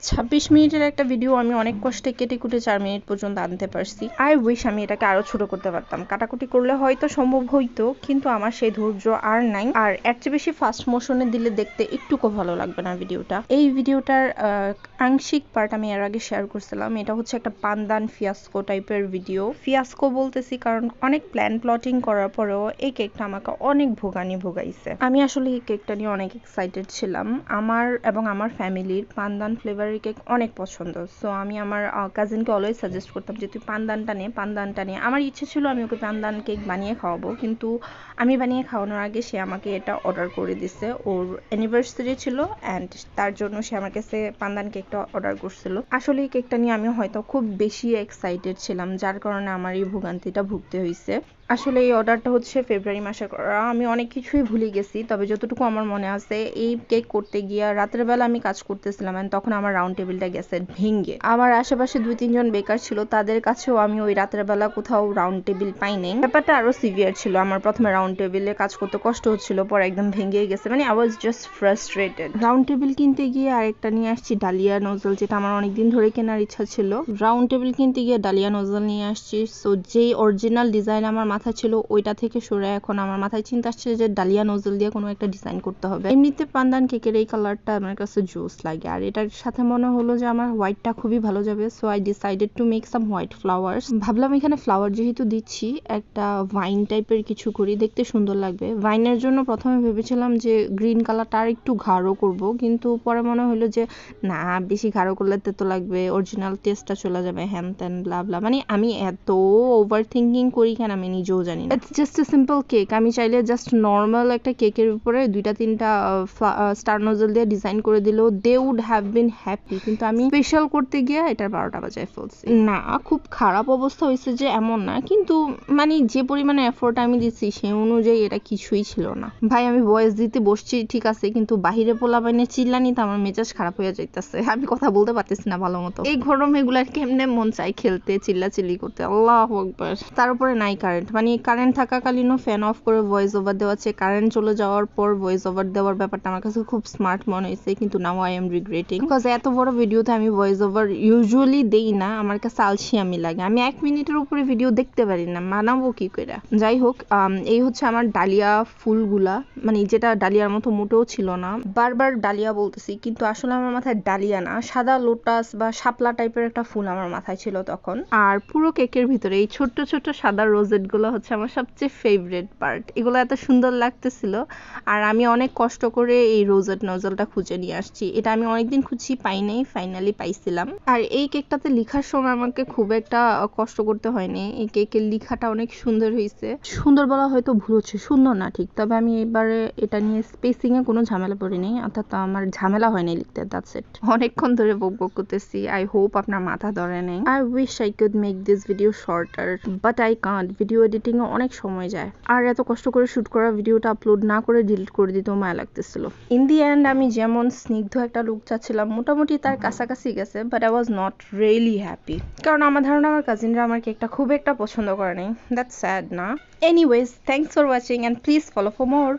26 মিনিটের একটা ভিডিও আমি অনেক কষ্টে কেটে কুটে 4 মিনিট পর্যন্ত আনতে পারছি। আই উইশ আমি এটাকে আরো ছোট করতে পারতাম। কাটাকুটি করলে হয়তো সম্ভব হইতো, কিন্তু আমার সেই ধৈর্য আর নাই। আর এর চেয়ে বেশি ফাস্ট মোশনে দিলে দেখতে একটুকু ভালো লাগবে না ভিডিওটা। এই ভিডিওটার আংশিক পার্ট আমি এর আগে শেয়ার করছিলাম। এটা হচ্ছে একটা পান্দান ফিয়াস্কো টাইপের ভিডিও। ফিয়াস্কো বলতেছি কারণ অনেক প্ল্যাটিং করার পরেও এই কেকটা আমাকে অনেক ভোগাইছে। আমি আসলে এই কেকটা নিয়ে অনেক এক্সাইটেড ছিলাম। আমার এবং আমার ফ্যামিলির পান্দান ফ্লেভারের কেক অনেক পছন্দ। সো আমি আমার কাজিনকে অলওয়েজ সাজেস্ট করতাম যে তুই পান্দানটা নে। আমার ইচ্ছে ছিল আমি ওকে পান্দান কেক বানিয়ে খাওয়াবো, কিন্তু আমি বানিয়ে খাওয়ানোর আগে সে আমাকে এটা অর্ডার করে দিছে। ওর অ্যানিভার্সারি ছিল অ্যান্ড তার জন্য সে আমার কাছে পান্দান কেকটা অর্ডার করছিল। আসলে এই কেকটা নিয়ে আমি হয়তো খুব বেশি এক্সাইটেড ছিলাম, যার কারণে আমার এই ভোগান্তিটা ভুগতে হয়েছে। আসলে এই অর্ডারটা হচ্ছে ফেব্রুয়ারি মাসে করা। আমি অনেক কিছুই ভুলে গেছি, তবে যতটুকু আমার মনে আছে এই কেক করতে গিয়ে রাতের বেলা আমি কাজ করতেছিলাম, তখন আমার রাউন্ড টেবিলটা গেছে ভেঙে। আমার আশেপাশে 2-3 জন বেকার ছিল, তাদের কাছেও আমি ওই রাতের বেলা কোথাও রাউন্ড টেবিল পাই নাই। ব্যাপারটা আরো সিভিয়ার ছিল। আমার প্রথমে রাউন্ড টেবিলে কাজ করতে কষ্ট হচ্ছিল, পরে একদম ভেঙে গেছে। মানে I was just frustrated. Round table কিনতে গিয়ে আরেকটা নিয়ে আসছি ডালিয়া নোজল, যেটা আমার অনেকদিন ধরে কেনার ইচ্ছা ছিল। রাউন্ড টেবিল কিনতে গিয়ে ডালিয়া নোজল নিয়ে আসছি। সো যেই অরিজিনাল ডিজাইন আমার মাথা ছিল ওইটা থেকে সরে এখন আমার মাথায় চিন্তা আসছে যে ডালিয়া নোজল দিয়ে কোনো একটা ডিজাইন করতে হবে। এমনিতে পান্দান কেকের এই কালারটা আমার কাছে জোস লাগে, আর এটার সাথে মনে হলো যে আমার হোয়াইটটা খুবই ভালো যাবে। So I decided to make some white flowers. ভাবলাম এখানে ফ্লাওয়ার যেহেতু দিচ্ছি, একটা ভাইন টাইপের কিছু করি, দেখতে সুন্দর লাগবে। ভাইনের জন্য প্রথমে ভেবেছিলাম যে গ্রিন কালারটা আর একটু গাঢ় করব, কিন্তু পরে মনে হলো যে না, বেশি গাঢ় করলে তো লাগবে, অরিজিনাল টেস্টটা চলে যাবে, হ্যান ত্যান ব্লা ব্লা। মানে আমি এত ওভার থিঙ্কিং করি কেন আমি নিজেও জানি না। It's just a simple cake. আমি চাইলে জাস্ট নর্মাল একটা কেকের উপরে 2-3টা স্টার নোজল দিয়ে ডিজাইন করে দিলেও they would have been happy, কিন্তু আমি স্পেশাল করতে গিয়ে এটার 12টা বাজায় ফেলছি। না, খুব খারাপ অবস্থা হয়েছে যে এমন না, কিন্তু মানে যে পরিমাণে এফোর্ট আমি দিচ্ছি সেই অনুযায়ী এটা কিছুই ছিল না। ভাই আমি ভয়েস দিতে বসছি ঠিক আছে, কিন্তু বাহিরে পোলাপাইনে চিল্লানিতে আমার মেজাজ খারাপ হয়ে যাইতেছে। আমি কথা বলতে পারতেছি না ভালো মতো। এই গরমে এগুলার কেমনে মন চাই খেলতে, চিল্লাচিল্লি করতে, আল্লাহু আকবার। তার উপরে নাই কারেন্ট। মানে কারেন্ট থাকাকালীনও ফ্যান অফ করে ভয়েস ওভার দেওয়া আছে, কারেন্ট চলে যাওয়ার পর ভয়েস ওভার দেওয়ার ব্যাপারটা আমার কাছে খুব স্মার্ট মনে হয়েছে, কিন্তু now I am regretting, because এত বড় ভিডিওতে আমি ভয়েস ওভার ইউজুয়ালি দেই না। আমার কাছে আলসিয়ামি লাগে। আমি 1 মিনিটের উপরে ভিডিও দেখতে পারি না, মানাবো কি করে। যাই হোক, এই হচ্ছে আমার ডালিয়া ফুলগুলা, মানে যেটা ডালিয়ার মতো মোটেও ছিল না। বারবার ডালিয়া বলতেছি, কিন্তু আসলে আমার মাথায় ডালিয়া না, সাদা লোটাস বা শাপলা টাইপের একটা ফুল আমার মাথায় ছিল তখন। আর পুরো কেকের ভিতরে এই ছোট্ট ছোট্ট সাদা রোজেট গুলো হচ্ছে আমার সবচেয়ে ফেভারিট পার্ট। এগুলো এত সুন্দর লাগতেছিল, আর আমি অনেক কষ্ট করে এই রোজেট নজলটা খুঁজে নিয়ে আসছি। এটা আমি অনেকদিন খুঁজছি, পাই নাই, ফাইনালি পাইছিলাম। আর এই কেকটাতে লেখার সময় আমাকে খুব একটা কষ্ট করতে হয়নি। এই কেকের লেখাটা অনেক সুন্দর হয়েছে। সুন্দর বলা হয়তো ভুল হচ্ছে, সুন্দর না ঠিক, তবে আমি এবারে এটা নিয়ে স্পেসিং এ কোনো ঝামেলা পড়িনি, অর্থাৎ আমার ঝামেলা হয়নি লিখতে। That's it. অনেকক্ষণ ধরে বক করতেছি, আই হোপ আপনার মাথা ধরে নেই। I wish I could make this video shorter, but I can't. Video editing এ অনেক সময় যায়, আর এত কষ্ট করে শুট করা ভিডিওটা আপলোড না করে ডিলিট করে দিতেও মায়া লাগতেছিল। ইন দি এন্ড আমি যেমন স্নিগ্ধ একটা লুক চাচ্ছিলাম, মোটামুটি তার কাছাকাছি গেছে, but I was not really happy, কারণ আমার ধারণা আমার কাজিনরা আমার কেকটা খুব একটা পছন্দ করে নাই। দ্যাটস স্যাড না? Anyways, thanks for watching and please follow for more.